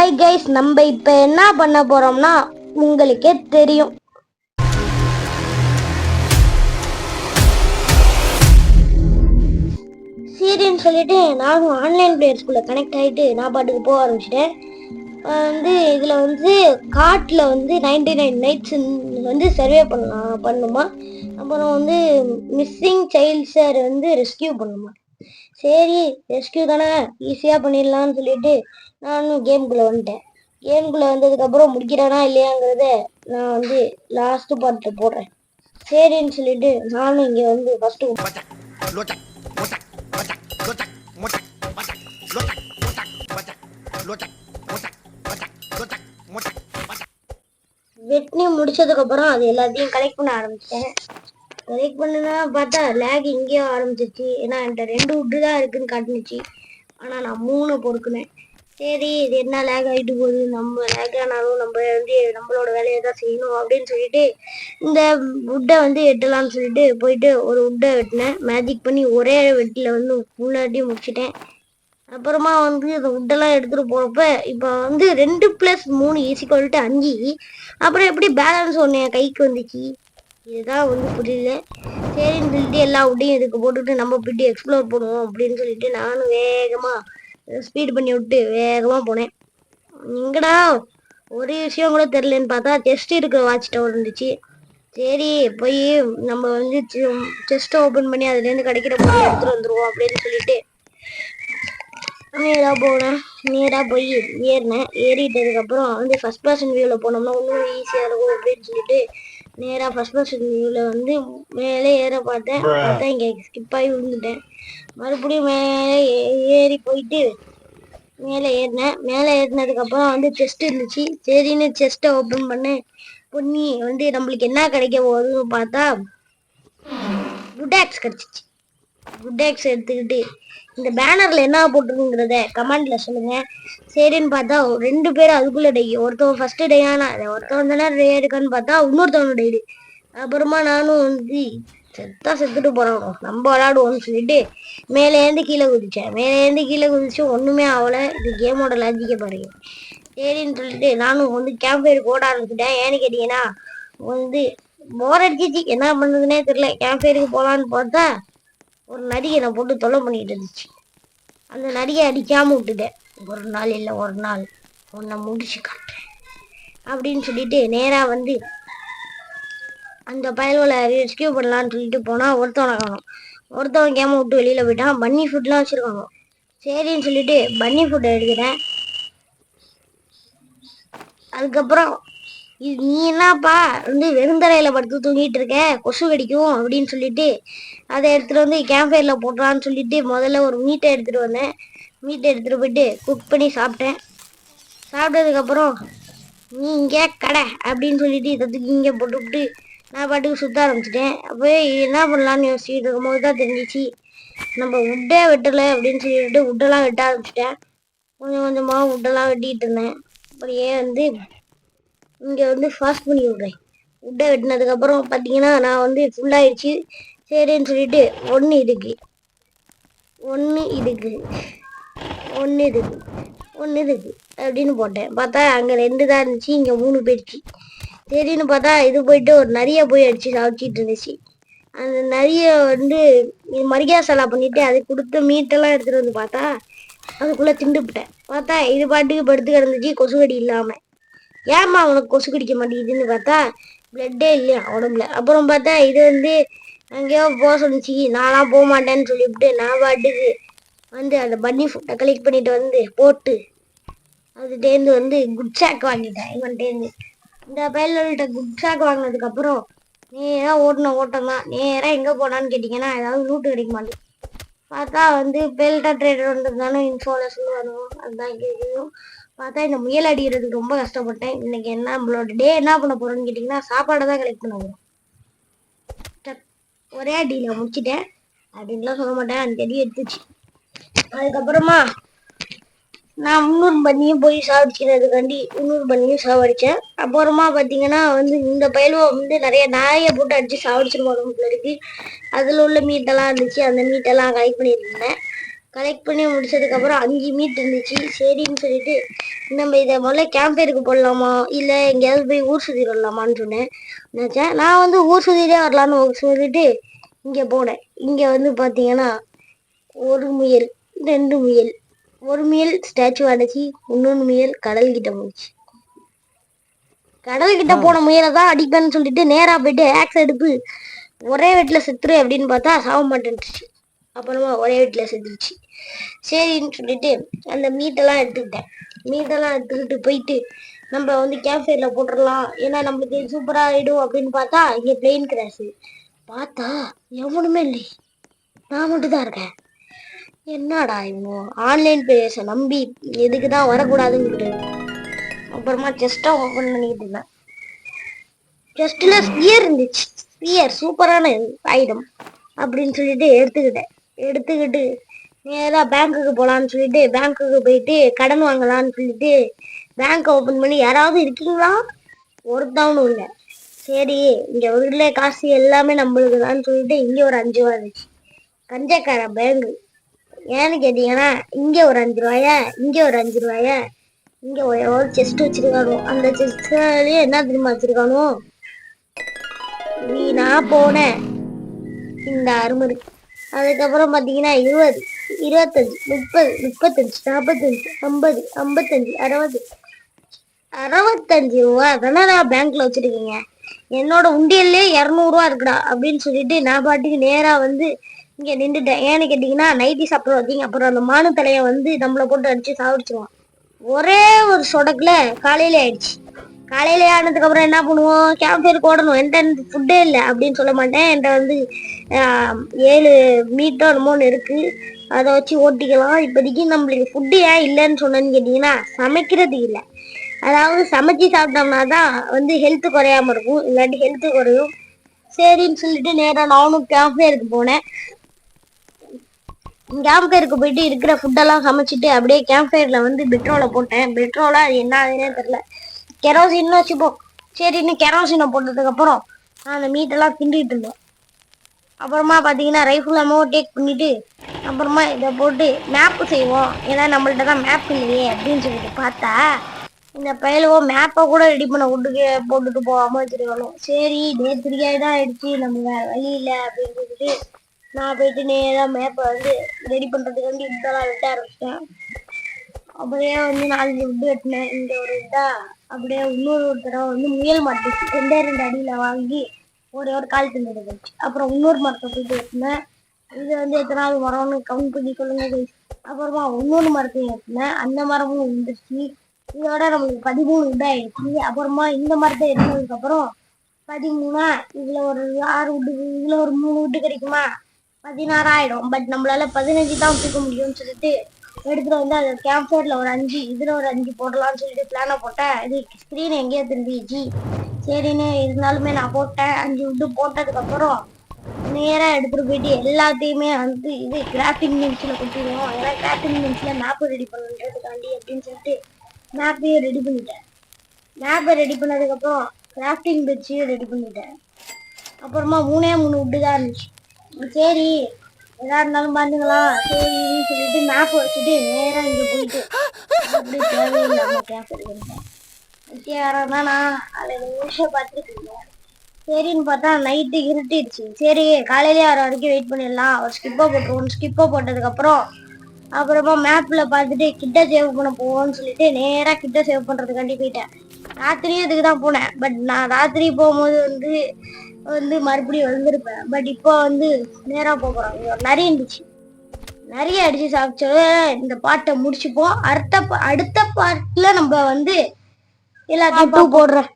Hi guys, நம்ம இப்போ என்ன பண்ண போறோம்னா உங்களுக்கே தெரியும். சரின்னு சொல்லிட்டு நானும் ஆன்லைன் பிளேயர்ஸ்குள்ள கனெக்ட் ஆகிட்டு நான் பாட்டுக்கு போக ஆரம்பிச்சிட்டேன். இதில் காட்டில் 99 நைட்ஸ் சர்வே பண்ணுமா. அப்புறம் மிஸ்ஸிங் சைல்ட்ஸை ரெஸ்கியூ பண்ணுமா. சரி, ரெஸ்கியூ தானே, ஈஸியாக பண்ணிடலான்னு சொல்லிட்டு நானும் கேமுக்குள்ளே வந்துட்டேன். கேமுக்குள்ளே வந்ததுக்கப்புறம் முடிக்கிறானா இல்லையாங்கிறத நான் லாஸ்ட்டு பார்ட்டில் போடுறேன். சரின்னு சொல்லிட்டு நானும் இங்கே ஃபஸ்ட்டு வெட்னி முடிச்சதுக்கப்புறம் அது எல்லாத்தையும் கலெக்ட் பண்ண ஆரம்பிச்சிட்டேன். கலெக்ட் பண்ணுனா பார்த்தா லேக் இங்கேயும் ஆரம்பிச்சிச்சு. ஏன்னா என்கிட்ட 2 உட்டு தான் இருக்குன்னு காட்டுனுச்சு. ஆனால் நான் 3 பொறுக்குனேன். சரி, இது என்ன லேக் ஆகிட்டு போகுது, நம்ம லேக் ஆனாலும் நம்ம நம்மளோட வேலையை தான் செய்யணும் அப்படின்னு சொல்லிட்டு இந்த உட்டை வெட்டலாம்னு சொல்லிட்டு போயிட்டு ஒரு உட்டை வெட்டினேன். மேஜிக் பண்ணி ஒரே வெட்டில் ஃபுல்லாட்டி முடிச்சிட்டேன். அப்புறமா இந்த உட்டெல்லாம் எடுத்துகிட்டு போகிறப்ப இப்போ 2 + 3 = 5. அப்புறம் எப்படி பேலன்ஸ் ஒன்று என் கைக்கு வந்துச்சு, இதுதான் புரியல. சரின்னு சொல்லிட்டு எல்லா உட்டையும் இதுக்கு போட்டுட்டு நம்ம போயிட்டு எக்ஸ்ப்ளோர் பண்ணுவோம் அப்படின்னு சொல்லிட்டு நானும் வேகமாக ஸ்பீட் பண்ணி விட்டு வேகமாக போனேன். எங்கடா ஒரு விஷயம் கூட தெரிலன்னு பார்த்தா செஸ்ட் இருக்கிற வாட்ச் டவர் இருந்துச்சு. சரி, போய் நம்ம செஸ்ட்டை ஓப்பன் பண்ணி அதுலேருந்து கிடைக்கிற பொருளை எடுத்துகிட்டு வந்துடுவோம் அப்படின்னு சொல்லிட்டு நேராக போய் ஏறினேன். ஏறிட்டதுக்கப்புறம் ஃபஸ்ட் பர்சன் வியூவில் போனோம்னா இன்னும் ஈஸியாக இருக்கும் அப்படின்னு சொல்லிட்டு நேராக ஃபஸ்ட் பர்சன் வியூவில் மேலே ஏற பார்த்தேன். இங்கே ஸ்கிப் ஆகி விழுந்துட்டேன். மறுபடியும் மேலே ஏறி போயிட்டு மேலே ஏறினேன். மேலே ஏறினதுக்கப்புறம் செஸ்ட் இருந்துச்சு. சரின்னு செஸ்ட்டை ஓப்பன் பண்ணி நம்மளுக்கு என்ன கிடைக்க போகுதுன்னு பார்த்தா குட் கிடச்சிச்சு. குட் எடுத்துக்கிட்டு இந்த பேனரில் என்ன போட்டிருக்குங்கிறத கமெண்டில் சொல்லுங்கள். சரின்னு பார்த்தா 2 பேர் அதுக்குள்ளே டை. ஒருத்தவன் ஃபஸ்ட்டு டையானா, ஒருத்தவன் தானே டை எடுக்கான்னு பார்த்தா இன்னொருத்தவனு டைடு. அப்புறமா நானும் செத்துட்டு போகிறோம், நம்ம விளாடுவோம்னு சொல்லிட்டு மேலேருந்து கீழே குதிச்சு ஒன்றுமே ஆகலை. இது கேமோட லாஜிக்கை பாருங்க. சரின்னு சொல்லிட்டு நானும் கேம்ப் ஃபயர் போட ஆரம்பிச்சிட்டேன். ஏன்னு கேட்டிங்கன்னா போர் அடிச்சிச்சு, என்ன பண்ணுறதுனே தெரியல. கேம்ப் ஃபயருக்கு போகலான்னு பார்த்தா ஒரு நரியை நான் போட்டு தொலை பண்ணிட்டு இருந்துச்சு. அந்த நரியை அடிக்காமல் விட்டுட்டேன். ஒரு நாள் உன்னை முடிச்சு காட்டுறேன் அப்படின்னு சொல்லிட்டு நேராக அந்த பயலோட ரெஸ்கியூ பண்ணலான்னு சொல்லிட்டு போனால் ஒருத்தவனை காணும். ஒருத்தவன் கேமை விட்டு வெளியில் போயிட்டான். பன்னி ஃபுட்லாம் வச்சுருக்காங்க. சரின்னு சொல்லிட்டு பன்னி ஃபுட்டை எடுத்துட்டேன். அதுக்கப்புறம் நீ என்னப்பா வெறுந்தரையில் படுத்து தூங்கிட்டு இருக்க, கொசு கடிக்கும் அப்படின்னு சொல்லிட்டு அதை எடுத்துகிட்டு கேம்ப் ஃபயரில் போட்டுறான்னு சொல்லிட்டு முதல்ல ஒரு மீட்டை எடுத்துகிட்டு வந்தேன். மீட்டை எடுத்துகிட்டு போயிட்டு குக் பண்ணி சாப்பிட்டேன். சாப்பிட்டதுக்கப்புறம் நீ இங்கே கடை அப்படின்னு சொல்லிட்டு இதத்துக்கு இங்கே போட்டுவிட்டு நான் பாட்டுக்கு சுற்ற ஆரம்பிச்சிட்டேன். அப்போ என்ன பண்ணலான்னு யோசிச்சுட்டு இருக்கும்போது தான் தெரிஞ்சிச்சு நம்ம உட்டே வெட்டலை அப்படின்னு சொல்லிட்டு உட்டெல்லாம் வெட்ட ஆரம்பிச்சிட்டேன். கொஞ்சம் கொஞ்சமாக உட்டெல்லாம் வெட்டிகிட்டு இருந்தேன். அப்படியே இங்கே ஃபாஸ்ட் பண்ணி விட்றேன். உட்டை வெட்டினதுக்கப்புறம் பார்த்தீங்கன்னா நான் ஃபுல்லாகிடுச்சு. சரின்னு சொல்லிட்டு ஒன்று இதுக்கு அப்படின்னு போட்டேன். பார்த்தா அங்கே 2 தான் இருந்துச்சு, இங்கே 3 போயிடுச்சு. சரின்னு பார்த்தா இது போயிட்டு ஒரு நரியை போய் அடித்து சாப்பிச்சிட்டு இருந்துச்சு. அந்த நரியை மரியாதை சலா பண்ணிவிட்டு அது கொடுத்த மீட்டெல்லாம் எடுத்துகிட்டு பார்த்தா அதுக்குள்ளே திண்டுபிட்டேன். பார்த்தா இது பாட்டுக்கு படுத்து கிடந்துச்சு, கொசு கடி இல்லாமல். ஏம்மா அவனுக்கு கொசு கடிக்க மாட்டேங்குதுன்னு பார்த்தா பிளட்டே இல்லையா உடம்புல. அப்புறம் பார்த்தா இது அங்கேயோ போக சொல்லிச்சு. நான்லாம் போக மாட்டேன்னு சொல்லிவிட்டு நான் பாட்டுக்கு அந்த பன்னி ஃபுட்டை கலெக்ட் பண்ணிட்டு போட்டு அதுட்டேருந்து குட் ஷாக் வாங்கிட்டேன். இவன்ட்டேருந்து இந்த பயல்கிட்ட குட் ஷாக் வாங்கினதுக்கப்புறம் நேராக ஓட்டம் தான். நேராக எங்கே போனான்னு கேட்டிங்கன்னா ஏதாவது லூட்டு கிடைக்க மாட்டேன். பார்த்தா பெல்டா ட்ரேடர் வந்ததுனால இன்ஃபோவில் சொல்லுவாங்க. அதுதான் கேட்கணும். பார்த்தா இந்த முயல் அடிக்கிறதுக்கு ரொம்ப கஷ்டப்பட்டேன். இன்னைக்கு நம்மளோட டே என்ன பண்ண போகிறோன்னு கேட்டிங்கன்னா சாப்பாடை தான் கலெக்ட் பண்ண போகிறோம். ஒரே அடியில் முடிச்சிட்டேன் அப்படின்லாம் சொல்ல மாட்டேன். அந்த அடி எடுத்துச்சு. அதுக்கப்புறமா நான் 300 பண்ணியும் போய் சாவடிக்கிறதுக்காண்டி 300 பண்ணியும் சாவடித்தேன். அப்புறமா பார்த்தீங்கன்னா இந்த பயிலுவை நிறைய நாயை போட்டு அடித்து சாவடிச்சிருவாங்க இருக்கு. அதில் உள்ள மீட்டெல்லாம் இருந்துச்சு. அந்த மீட்டெல்லாம் கலெக்ட் பண்ணிட்டு இருந்தேன். கலெக்ட் பண்ணி முடிச்சதுக்கப்புறம் 5 மீட் இருந்துச்சு. சரின்னு சொல்லிட்டு நம்ம இதை முதல்ல கேம்ப் ஃபயருக்கு போடலாமா இல்லை எங்கேயாவது போய் ஊர் சுற்றி வரலாமான்னு சொன்னேன். நினச்சேன் நான் வந்து ஊர் சுற்றிட்டே வரலான்னு சொல்லிட்டு இங்கே போனேன். இங்கே வந்து பார்த்தீங்கன்னா ஒரு முயல், 2 முயல், ஒரு முயல் ஸ்டாச்சு அடைச்சி, இன்னொன்று முயல் கடல்கிட்ட போச்சு. கடல்கிட்ட போன முயலை தான் அடிப்பேன்னு சொல்லிட்டு நேராக போயிட்டு ஆக்ஸ் எடுத்து ஒரே வீட்டில் செத்துரு அப்படின்னு பார்த்தா சாக மாட்டேன்ருச்சு. அப்புறமா ஒரே வீட்டில் செத்துருச்சு. சரின்னு சொல்லிட்டு அந்த மீட்டெல்லாம் எடுத்துக்கிட்டு போயிட்டு நம்ம வந்து கேம்ப் ஃபயரில் போட்டுடலாம், ஏன்னா நம்மளுக்கு சூப்பராக ஆகிடும் அப்படின்னு பார்த்தா இங்கே பிளெயின் கிராஷு. பார்த்தா எவனுமே இல்லை, நான் மட்டும் தான் இருக்கேன். என்னடா இவங்க ஆன்லைன் பிளேயர்ஸை நம்பி எதுக்கு தான் வரக்கூடாதுன்னு. அப்புறமா செஸ்ட்டை ஓப்பன் பண்ணிக்கிட்டு இருந்தேன். செஸ்ட்டில் ஸ்பியர் இருந்துச்சு. ஸ்பியர் சூப்பரான ஐட்டம் அப்படின்னு சொல்லிட்டு எடுத்துக்கிட்டு நேராக பேங்க்குக்கு போகலான்னு சொல்லிட்டு பேங்க்குக்கு போயிட்டு கடன் வாங்கலான்னு சொல்லிட்டு பேங்க்கை ஓப்பன் பண்ணி யாராவது இருக்கீங்களா, ஒருத்தவனும் இல்லை. சரி இங்கே உள்ள காசு எல்லாமே நம்மளுக்கு தான் சொல்லிட்டு இங்கே ஒரு 5 ரூபா இருந்துச்சு. கஞ்சக்கார பேங்கு. ஏன்னு கேட்டீங்கன்னா இங்கே ஒரு 5 ரூபாயா, இங்கே ஒரு 5 ரூபாயா, இங்கே ஒரு செஸ்ட் வச்சிருக்கானோ, அந்த செஸ்ட்லயே என்ன தெரியுமா வச்சிருக்கானோ, வீணா போன இந்த அருமரு. அதுக்கப்புறம் பார்த்தீங்கன்னா 20, 25, 30, 35, 45, 50, 55, 60, 65 ரூபா தானே நான் பேங்க்ல வச்சிருக்கீங்க. என்னோட உண்டியல்லே 200 ரூபா இருக்குடா அப்படின்னு சொல்லிட்டு நான் பாட்டுக்கு நேரா வந்து இங்க நின்றுட்டேன். ஏன்னு கேட்டீங்கன்னா நைட்டி சாப்பிட வந்தீங்க, அப்புறம் அந்த மானு தலையை வந்து நம்மளை போட்டு அடிச்சு சாப்பிடுச்சுருவான். ஒரே ஒரு சொடக்குல காலையில ஆயிடுச்சு. காலையில ஆனதுக்கு அப்புறம் என்ன பண்ணுவோம், கேம்ப் ஃபயருக்கு ஓடணும். என்கிட்ட ஃபுட்டே இல்லை அப்படின்னு சொல்ல மாட்டேன். என்கிட்ட வந்து 7 மீட்டோ என்னமோன்னு இருக்கு, அதை வச்சு ஓட்டிக்கலாம். இப்போதைக்கு நம்மளுக்கு ஃபுட்டு ஏன் இல்லைன்னு சொன்னேன்னு கேட்டிங்கன்னா சமைக்கிறது இல்லை. அதாவது சமைச்சு சாப்பிட்டோம்னா தான் வந்து ஹெல்த்து குறையாம இருக்கும், இல்லாட்டி ஹெல்த்து குறையும். சரின்னு சொல்லிட்டு நேராக நானும் கேம்ப் ஃபயருக்கு போனேன். கேம்ப் ஃபயருக்கு போயிட்டு இருக்கிற ஃபுட்டெல்லாம் சமைச்சிட்டு அப்படியே கேம்ப் ஃபயரில் வந்து பெட்ரோலை போட்டேன். பெட்ரோலாக அது என்ன ஆகுதுன்னே தெரில. கெரோசின்னு வச்சுப்போம். சரி இன்னும் கெரோசினை போட்டதுக்கப்புறம் நான் அந்த மீட்டெல்லாம் திண்டிகிட்டு இருந்தேன். அப்புறமா பார்த்தீங்கன்னா ரைஃபிள் அம்மாவும் டேக் பண்ணிவிட்டு அப்புறமா இதை போட்டு மேப்பு செய்வோம், ஏன்னா நம்மள்ட்ட தான் மேப் இல்லையே அப்படின்னு சொல்லிட்டு பார்த்தா இந்த பயலுவோ மேப்பை கூட ரெடி பண்ண போட்டுட்டு போகாமல் வச்சுருக்கணும். சரி நேத்திரிக்காய் தான் ஆயிடுச்சு, நம்ம வேறு வழி இல்லை அப்படின்னு சொல்லிட்டு நான் போயிட்டு நேராக மேப்பை வந்து ரெடி பண்ணுறதுக்கு இதெல்லாம் வெட்ட ஆரம்பிச்சிட்டேன். அப்படியே வந்து 4 விட்டு வெட்டினேன். இந்த ஒரு இதா அப்படியே இன்னொரு தடவை வந்து முயல் மாட்டுச்சு. 2 அடியில் வாங்கி ஒரு கால் திண்டு போச்சு. அப்புறம் இன்னொரு மரத்தை போயிட்டு வெட்டினேன். இது வந்து எத்தனாவது மரம்னு கவுண்ட் பண்ணி சொல்லுங்க. அப்புறமா இன்னொரு மரத்தையும் வெட்டினேன். அந்த மரமும் வந்துருச்சு. இதோட நம்மளுக்கு 13 விட்டு ஆயிடுச்சு. அப்புறமா இந்த மரத்தை வெட்டினதுக்கப்புறம் 13, இதில் ஒரு 6 விட்டு, இதில் ஒரு 3 விட்டு கிடைக்குமா, 16 ஆயிடும். பட் நம்மளால 15 தான் தூக்க முடியும்னு சொல்லிட்டு எடுத்துட்டு வந்து அது கேம்ப் ஃபயர்ல ஒரு 5, இதுல ஒரு 5 போடலாம்னு சொல்லிட்டு பிளானை போட்டேன். இது ஸ்க்ரீன் எங்கேயோ திரும்பிச்சு. சரின்னு இருந்தாலுமே நான் போட்டேன். 5 விட்டு போட்டதுக்கப்புறம் நேராக எடுத்துகிட்டு போயிட்டு எல்லாத்தையுமே வந்து இது கிராஃப்டிங் பெஞ்சில் கொடுத்துருவோம். ஏன்னா கிராஃப்டிங் பெஞ்சில் மேப்பு ரெடி பண்ணுறதுக்காண்டி அப்படின்னு சொல்லிட்டு மேப்பையும் ரெடி பண்ணிட்டேன். மேப்பை ரெடி பண்ணதுக்கப்புறம் கிராஃப்டிங் பெஞ்சையும் ரெடி பண்ணிட்டேன். அப்புறமா 3 விட்டு தான் இருந்துச்சு. சரி எதா இருந்தாலும் பார்த்துக்கலாம் சரின்னு சொல்லிட்டு மேப் வச்சுட்டு நேராக இங்கே போயிட்டு அப்படி தேவையில்லாமல் கேப் எடுக்கிறேன். யாரானா நான் அதை நிமிஷம் பார்த்துருக்கீங்க. சரின்னு பார்த்தா நைட்டு இருட்டிடுச்சு. சரி காலையிலே 6 வரைக்கும் வெயிட் பண்ணிடலாம், ஒரு ஸ்கிப்பை போட்டுருவோம். ஸ்கிப்பை போட்டதுக்கப்புறம் அப்புறமா மேப்பில் பார்த்துட்டு கிட்ட சேவ் பண்ண போவோம்னு சொல்லிட்டு நேராக கிட்ட சேவ் பண்ணுறதுக்காண்டி போயிட்டேன். ராத்திரியும் இதுக்கு தான் போனேன். பட் நான் ராத்திரி போகும்போது வந்து மறுபடியும் வந்திருப்பேன். பட் இப்போ வந்து நேராக போகிறோம். இங்கே ஒரு நரி இருந்துச்சு, நிறைய அடிச்சு சாப்பிச்சு இந்த பாட்டை முடிச்சுப்போம். அடுத்த பாட்டில் நம்ம வந்து எல்லாத்தையும் போடுறேன்.